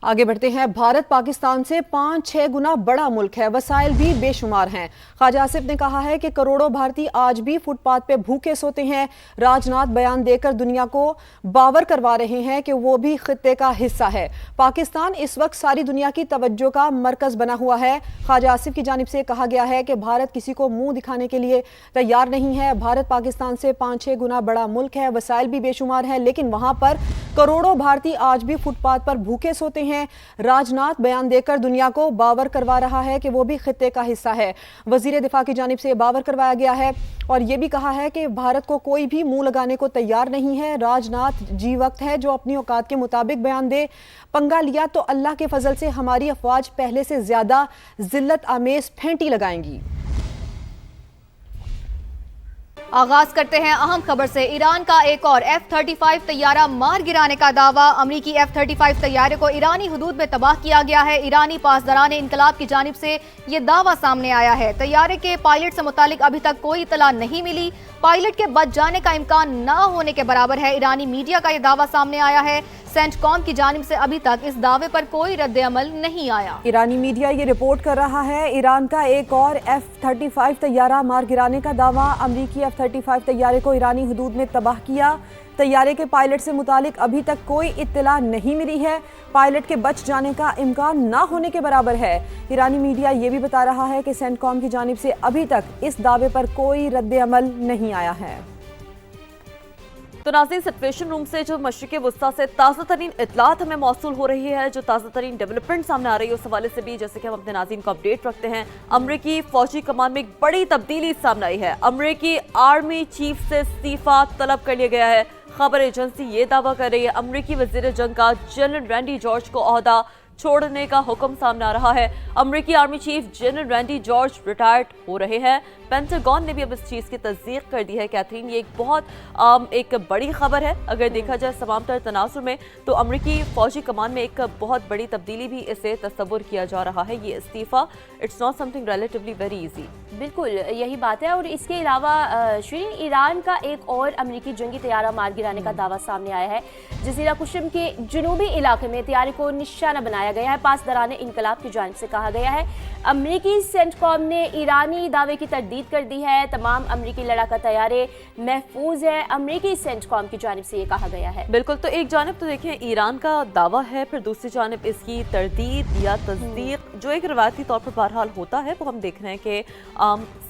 आगे बढ़ते हैं। भारत पाकिस्तान से 5-6 गुना बड़ा मुल्क है, वसाइल भी बेशुमार हैं। ख्वाजा आसिफ ने कहा है कि करोड़ों भारतीय आज भी फुटपाथ पे भूखे सोते हैं। राजनाथ बयान देकर दुनिया को बावर करवा रहे हैं कि वो भी खित्ते का हिस्सा है। पाकिस्तान इस वक्त सारी दुनिया की तवज्जो का मरकज बना हुआ है। ख्वाजा आसिफ की जानिब से कहा गया है कि भारत किसी को मुंह दिखाने के लिए तैयार नहीं है। भारत पाकिस्तान से 5-6 गुना बड़ा मुल्क है, वसाइल भी बेशुमार हैं, लेकिन वहां पर करोड़ों भारतीय आज भी फुटपाथ पर भूखे सोते हैं। राजनाथ बयान देकर दुनिया को बावर करवा रहा है कि वो भी खित्ते का हिस्सा है। वजीर दिफा की जानिब से बावर करवाया गया है और ये भी कहा है कि भारत को कोई भी मुंह लगाने को तैयार नहीं है। राजनाथ जी वक्त है जो अपनी औकात के मुताबिक बयान दे। पंगा लिया तो अल्लाह के फजल से हमारी अफवाज पहले से ज्यादा जिल्लत आमेज फेंटी लगाएंगी। आगाज करते हैं अहम खबर से। ईरान का एक और F-35 तैयारा मार गिराने का दावा। अमरीकी F-35 तैयारे को ईरानी हुदूद में तबाह किया गया है। ईरानी पासदारान इनकलाब की जानिब से ये दावा सामने आया है। तैयारे के पायलट से मुतालिक अभी तक कोई इतला नहीं मिली। पायलट के बच जाने का इम्कान न होने के बराबर है। ईरानी मीडिया का यह दावा सामने आया है। सेंटकॉम की जानिब से अभी तक इस दावे पर कोई रद्द अमल नहीं आया। ईरानी मीडिया ये रिपोर्ट कर रहा है, ईरान का एक और F-35 तैयारा मार गिराने का दावा। अमरीकी F-35 तैयारे को ईरानी हुदूद में तबाह किया। तैयारे के पायलट से मुतालिक अभी तक कोई इत्तला नहीं मिली है। पायलट के बच जाने का इम्कान ना होने के बराबर है। ईरानी मीडिया ये भी बता रहा है कि सेंटकॉम की जानिब से अभी तक इस दावे पर कोई रद्द अमल नहीं आया है। तो नाज़रीन, सिचुएशन रूम से जो मशरिक़ वुस्ता से ताज़ा तरीन इतलात हमें मौसूल हो रही है, जो ताज़ा तरीन डेवलपमेंट सामने आ रही है, उस हवाले से भी जैसे कि हम अपने नाज़रीन को अपडेट रखते हैं। अमरीकी फौजी कमान में एक बड़ी तब्दीली सामने आई है। अमरीकी आर्मी चीफ से इस्तीफा तलब कर लिया गया है। खबर एजेंसी ये दावा कर रही है अमरीकी वज़ीर जंग का जनरल रैंडी जॉर्ज को ओहदा छोड़ने का हुक्म सामने आ रहा है। अमरीकी army chief general Randy George retired हो रहे हैं। पेंटागन ने भी अब इस चीज़ की तस्दीक कर दी है। कैथरीन, ये एक बहुत एक बड़ी खबर है। अगर देखा जाए तमाम तर तनासुर में, तो अमरीकी फौजी कमान में एक बहुत बड़ी तब्दीली भी इसे तस्वुर किया जा रहा है। ये इस्तीफ़ा it's not something relatively very easy. बिल्कुल यही बात है। और इसके अलावा श्रीन, ईरान का एक और अमरीकी जंगी तैयारा मार गिराने का दावा सामने आया है। जज़ीरा कुशम के जनूबी इलाके में तैयारे को निशाना बनाया गया है। पासदारान इनकलाब की जानिब से कहा गया है अमरीकी सेंटकॉम ने ईरानी दावे की तरदीद कर दी है। तमाम अमरीकी लड़ाका तैयारे महफूज है, अमरीकी सेंटकॉम की जानिब से ये कहा गया है। बिल्कुल, तो एक जानिब तो देखें ईरान का दावा है, फिर दूसरी जानिब इसकी तरदीद या तस्दीक जो एक रवायती तौर पर बहरहाल होता है, वो हम देख रहे हैं कि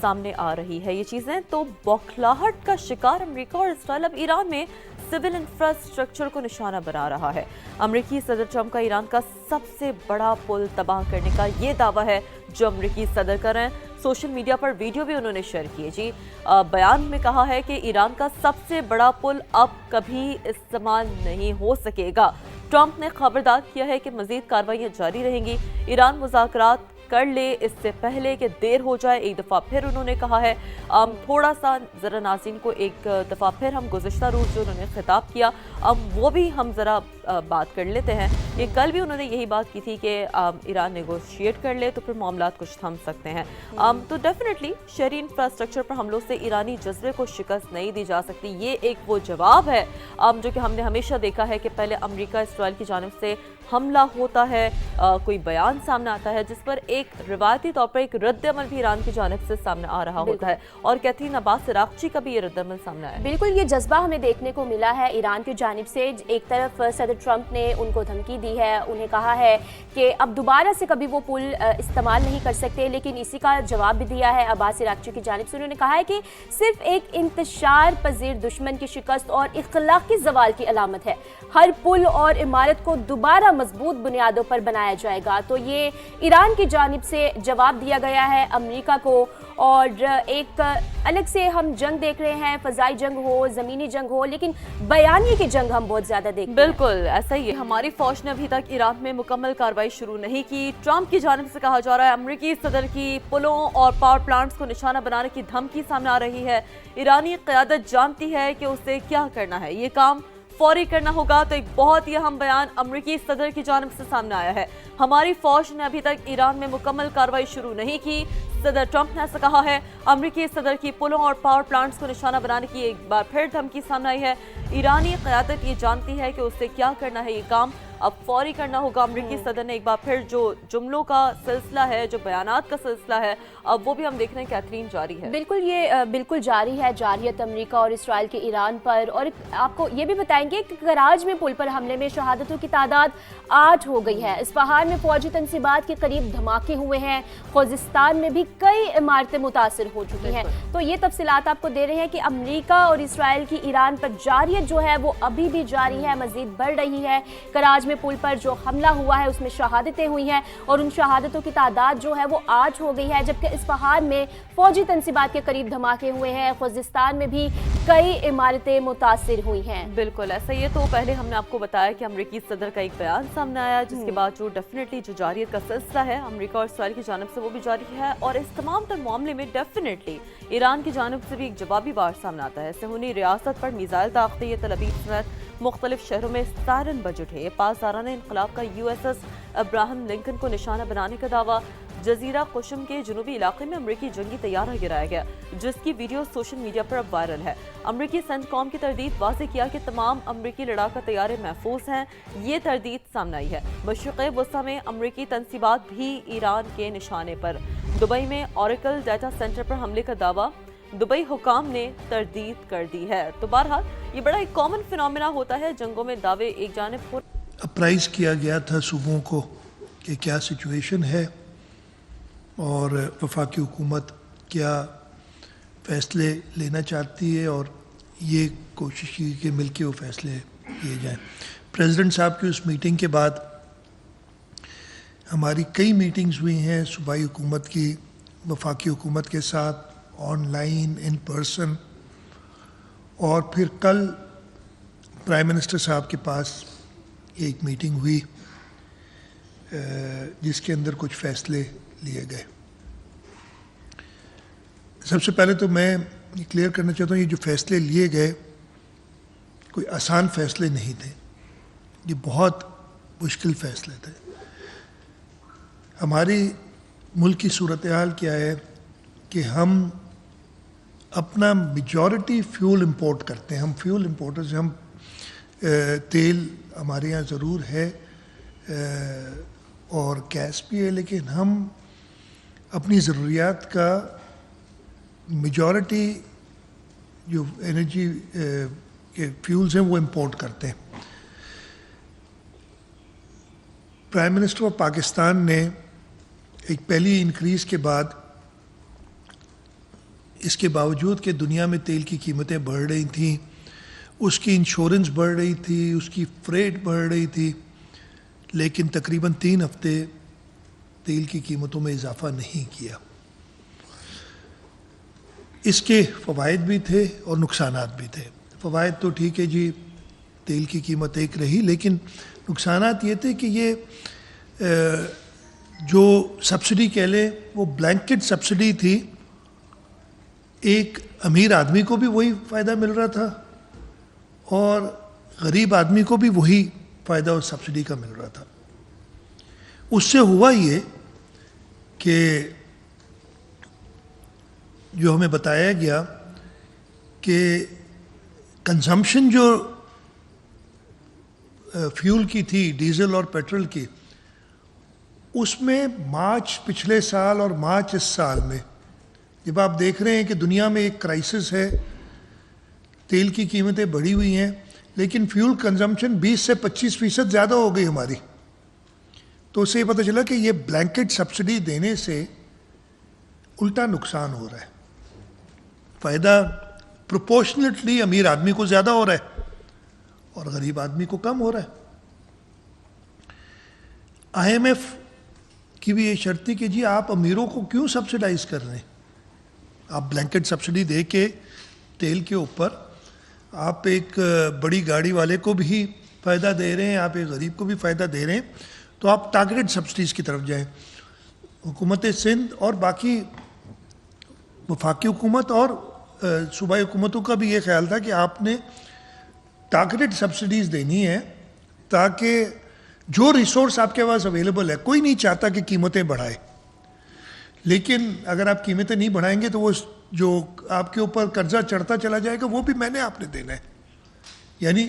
सामने आ रही है। ये चीज़ें तो बौखलाहट का शिकार अमेरिका और इसराइल अब ईरान में सिविल इंफ्रास्ट्रक्चर को निशाना बना रहा है। अमरीकी सदर ट्रंप का ईरान का सबसे बड़ा पुल तबाह करने का ये दावा है जो अमरीकी सदर कर रहे हैं। सोशल मीडिया पर वीडियो भी उन्होंने शेयर किए। जी, बयान में कहा है कि ईरान का सबसे बड़ा पुल अब कभी इस्तेमाल नहीं हो सकेगा। ट्रंप ने खबरदार किया है कि मजीद कार्रवाइयाँ जारी रहेंगी। ईरान मुज़ाकरात कर ले इससे पहले कि देर हो जाए। एक दफ़ा फिर उन्होंने कहा है, थोड़ा सा ज़रा नाज़रीन को एक दफ़ा फिर हम गुज़िश्ता रोज़ जो उन्होंने खिताब किया वो भी हम ज़रा बात कर लेते हैं। ये कल भी उन्होंने यही बात की थी कि ईरान नेगोशिएट कर ले तो फिर मामलात कुछ थम सकते हैं। तो डेफिनेटली शहरी इंफ्रास्ट्रक्चर पर हमलों से ईरानी जज्बे को शिकस्त नहीं दी जा सकती। ये एक वो जवाब है जो कि हमने हमेशा देखा है कि पहले अमेरिका इसराइल की जानिब से हमला होता है, कोई बयान सामने आता है जिस पर एक रिवायती तौर पर एक रद्द-अमल भी ईरान की जानिब से सामने आ रहा होता है। और कैथरीन अब्बास इराक़ची का भी ये रद्द-अमल सामने आया। बिल्कुल, ये जज्बा हमें देखने को मिला है ईरान की जानिब से। एक तरफ सदर ट्रंप ने उनको धमकी दी है, उन्हें कहा है कि अब दोबारा से कभी वो पुल इस्तेमाल नहीं कर सकते, लेकिन इसी का जवाब भी दिया है अब्बास इराक़ची की जानिब से। उन्होंने कहा है कि सिर्फ एक इंतशार पजीर दुश्मन की शिकस्त और इख्लाकी ज़वाल की अलामत है। हर पुल और इमारत को दोबारा मजबूत बुनियादों पर बनाया जाएगा। तो ये ईरान की जानिब से जवाब दिया गया है अमेरिका को। और एक अलग से हम जंग देख रहे हैं, फ़ज़ाई जंग हो, ज़मीनी जंग हो, लेकिन बयानी की जंग हम बहुत ज़्यादा देख रहे हैं। बिल्कुल ऐसा ही है। हमारी फ़ौज ने अभी तक ईरान में मुकम्मल कार्रवाई शुरू नहीं की। ट्रंप की जानिब से कहा जा रहा है अमरीकी सदर की पुलों और पावर प्लांट्स को निशाना बनाने की धमकी सामने आ रही है। ईरानी क़यादत जानती है कि उसे क्या करना है, ये काम फौरी करना होगा। तो एक बहुत ही अहम बयान अमरीकी सदर की जानिब से सामने आया है। हमारी फौज ने अभी तक ईरान में मुकम्मल कार्रवाई शुरू नहीं की, सदर ट्रंप ने ऐसा कहा है। अमरीकी सदर की पुलों और पावर प्लांट्स को निशाना बनाने की एक बार फिर धमकी सामने आई है। ईरानी क़यादत ये जानती है कि उससे क्या करना है, ये काम اب فوری کرنا ہوگا۔ امریکی صدر نے ایک بار پھر جو جملوں کا سلسلہ ہے، جو بیانات کا سلسلہ ہے، اب وہ بھی ہم دیکھ رہے ہیں کیتھرین جاری ہے۔ بالکل، یہ بالکل جاری ہے جارحیت امریکہ اور اسرائیل کے ایران پر۔ اور آپ کو یہ بھی بتائیں گے کہ کراج میں پل پر حملے میں شہادتوں کی تعداد 8 ہو گئی ہے۔ اصفہان میں فوجی تنصیبات کے قریب دھماکے ہوئے ہیں۔ خوزستان میں بھی کئی عمارتیں متاثر ہو چکی ہیں۔ تو یہ تفصیلات آپ کو دے رہے ہیں کہ امریکہ اور اسرائیل کی ایران پر جارحیت جو ہے وہ ابھی بھی جاری ہے، مزید بڑھ رہی ہے۔ کراج میں پل پر جو حملہ ہوا ہے اس میں شہادتیں ہوئی ہیں اور ان شہادتوں کی تعداد جو ہے وہ 8 ہو گئی ہے، جبکہ اصفہان میں فوجی تنصیبات کے قریب دھماکے ہوئے ہیں۔ خوزستان میں بھی کئی عمارتیں متاثر ہوئی ہیں۔ بالکل ایسا ہی ہے۔ تو پہلے ہم نے آپ کو بتایا کہ امریکی صدر کا ایک بیان سامنے آیا، جس کے بعد جو ڈیفینیٹلی جو جارحیت کا سلسلہ ہے امریکہ اور اسرائیل کی جانب سے وہ بھی جاری ہے، اور اس تمام تر معاملے میں ڈیفینیٹلی ایران کی جانب سے بھی ایک جوابی وار سامنے آتا ہے۔ صہیونی ریاست پر میزائل داغتے یہ تل ابیب سمیت مختلف شہروں میں سائرن بج اٹھے۔ یہ پاسداران انقلاب کا USS ابراہم لنکن کو نشانہ بنانے کا دعویٰ۔ جزیرہ قشم کے جنوبی علاقے میں امریکی جنگی طیارہ گرایا گیا، جس کی ویڈیو سوشل میڈیا پر اب وائرل ہے۔ امریکی سینٹکام کی تردید واضح کیا کہ تمام امریکی لڑاکا طیارے محفوظ ہیں۔ یہ تردید سامنے آئی ہے۔ مشرق وسطیٰ میں امریکی تنصیبات بھی ایران کے نشانے پر۔ دبئی میں اوریکل ڈیٹا سینٹر پر حملے کا دعویٰ دبئی حکام نے تردید کر دی ہے۔ تو بہرحال یہ بڑا ایک کامن فینومینا ہوتا ہے، جنگوں میں دعوے ایک جانب ہو۔ اپرائز کیا گیا تھا صوبوں کو کہ کیا سچویشن ہے اور وفاقی حکومت کیا فیصلے لینا چاہتی ہے، اور یہ کوشش کی کہ مل کے وہ فیصلے لیے جائیں۔ پریزیڈنٹ صاحب کی اس میٹنگ کے بعد ہماری کئی میٹنگز ہوئی ہیں صوبائی حکومت کی وفاقی حکومت کے ساتھ، آن لائن، ان پرسن، اور پھر کل پرائم منسٹر صاحب کے پاس ایک میٹنگ ہوئی جس کے اندر کچھ فیصلے لیے گئے۔ سب سے پہلے تو میں یہ کلیئر کرنا چاہتا ہوں، یہ جو فیصلے لیے گئے کوئی آسان فیصلے نہیں تھے، یہ بہت مشکل فیصلے تھے۔ ہماری ملک کی صورتحال کیا ہے کہ ہم اپنا میجورٹی فیول امپورٹ کرتے ہیں، ہم فیول امپورٹرز، ہم تیل ہمارے یہاں ضرور ہے اور گیس بھی ہے، لیکن ہم اپنی ضروریات کا میجورٹی جو انرجی کے فیولز ہیں وہ امپورٹ کرتے ہیں۔ پرائم منسٹر آف پاکستان نے ایک پہلی انکریز کے بعد، اس کے باوجود کہ دنیا میں تیل کی قیمتیں بڑھ رہی تھیں، اس کی انشورنس بڑھ رہی تھی، اس کی فریٹ بڑھ رہی تھی، لیکن تقریباً 3 ہفتے تیل کی قیمتوں میں اضافہ نہیں کیا۔ اس کے فوائد بھی تھے اور نقصانات بھی تھے۔ فوائد تو ٹھیک ہے جی، تیل کی قیمت ایک رہی، لیکن نقصانات یہ تھے کہ یہ جو سبسڈی کہہ لیں وہ بلینکٹ سبسڈی تھی، ایک امیر آدمی کو بھی وہی فائدہ مل رہا تھا اور غریب آدمی کو بھی وہی فائدہ اور سبسڈی کا مل رہا تھا۔ اس سے ہوا یہ کہ جو ہمیں بتایا گیا کہ کنزمپشن جو فیول کی تھی، ڈیزل اور پیٹرول کی، اس میں مارچ پچھلے سال اور مارچ اس سال میں، جب آپ دیکھ رہے ہیں کہ دنیا میں ایک کرائسس ہے، تیل کی قیمتیں بڑھی ہوئی ہیں، لیکن فیول کنزمپشن 20 سے 25% زیادہ ہو گئی ہماری، تو اس سے یہ پتہ چلا کہ یہ بلینکٹ سبسڈی دینے سے الٹا نقصان ہو رہا ہے۔ فائدہ پروپورشنیٹلی امیر آدمی کو زیادہ ہو رہا ہے اور غریب آدمی کو کم ہو رہا ہے۔ IMF کی بھی یہ شرط تھی کہ جی آپ امیروں کو کیوں سبسڈائز کر رہے ہیں، آپ بلینکٹ سبسڈی دے کے تیل کے اوپر آپ ایک بڑی گاڑی والے کو بھی فائدہ دے رہے ہیں، آپ ایک غریب کو بھی فائدہ دے رہے ہیں، تو آپ ٹارگیٹڈ سبسڈیز کی طرف جائیں۔ حکومت سندھ اور باقی وفاقی حکومت اور صوبائی حکومتوں کا بھی یہ خیال تھا کہ آپ نے ٹارگیٹڈ سبسڈیز دینی ہے تاکہ جو ریسورس آپ کے پاس اویلیبل ہے، کوئی نہیں چاہتا کہ قیمتیں بڑھائے، لیکن اگر آپ قیمتیں نہیں بڑھائیں گے تو وہ جو آپ کے اوپر قرضہ چڑھتا چلا جائے گا وہ بھی میں نے آپ نے دینا ہے، یعنی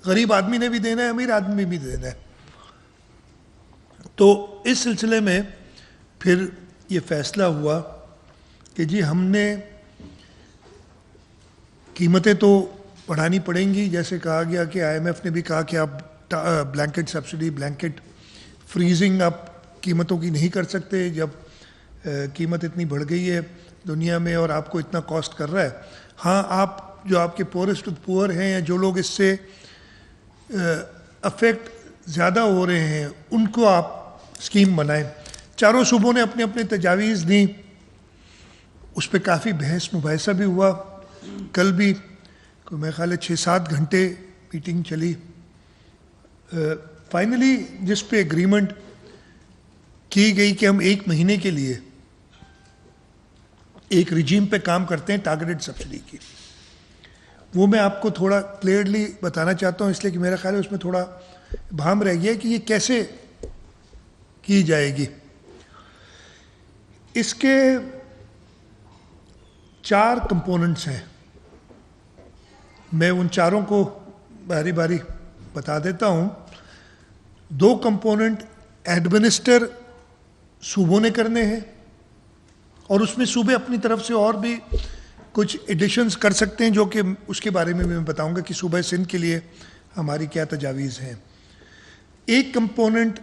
غریب آدمی نے بھی دینا ہے، امیر آدمی بھی دینا ہے۔ تو اس سلسلے میں پھر یہ فیصلہ ہوا کہ جی ہم نے قیمتیں تو بڑھانی پڑیں گی، جیسے کہا گیا کہ آئی ایم ایف نے بھی کہا کہ آپ بلینکٹ سبسڈی، بلینکٹ فریزنگ آپ قیمتوں کی نہیں کر سکتے جب قیمت اتنی بڑھ گئی ہے دنیا میں اور آپ کو اتنا کاسٹ کر رہا ہے. ہاں آپ جو آپ کے پورسٹ پور ہیں یا جو لوگ اس سے افیکٹ زیادہ ہو رہے ہیں ان کو آپ اسکیم بنائیں. چاروں صوبوں نے اپنے اپنے تجاویز دیں، اس پہ کافی بحث مباحثہ بھی ہوا. کل بھی میرے خیال ہے 6-7 گھنٹے میٹنگ چلی. فائنلی جس پہ اگریمنٹ کی گئی کہ ہم 1 مہینے کے لیے ایک رجیم پہ کام کرتے ہیں ٹارگیٹڈ سبسڈی کی، وہ میں آپ کو تھوڑا کلیئرلی بتانا چاہتا ہوں، اس لیے کہ میرا خیال ہے اس میں تھوڑا بھام رہ گیا کہ یہ کیسے کی جائے گی. اس کے 4 کمپوننٹس ہیں، میں ان چاروں کو باری باری بتا دیتا ہوں. 2 کمپوننٹ ایڈمنسٹر صوبوں نے کرنے ہیں، اور اس میں صوبے اپنی طرف سے اور بھی کچھ ایڈیشنز کر سکتے ہیں جو کہ اس کے بارے میں میں بتاؤں گا کہ صوبہ سندھ کے لیے ہماری کیا تجاویز ہیں. ایک کمپوننٹ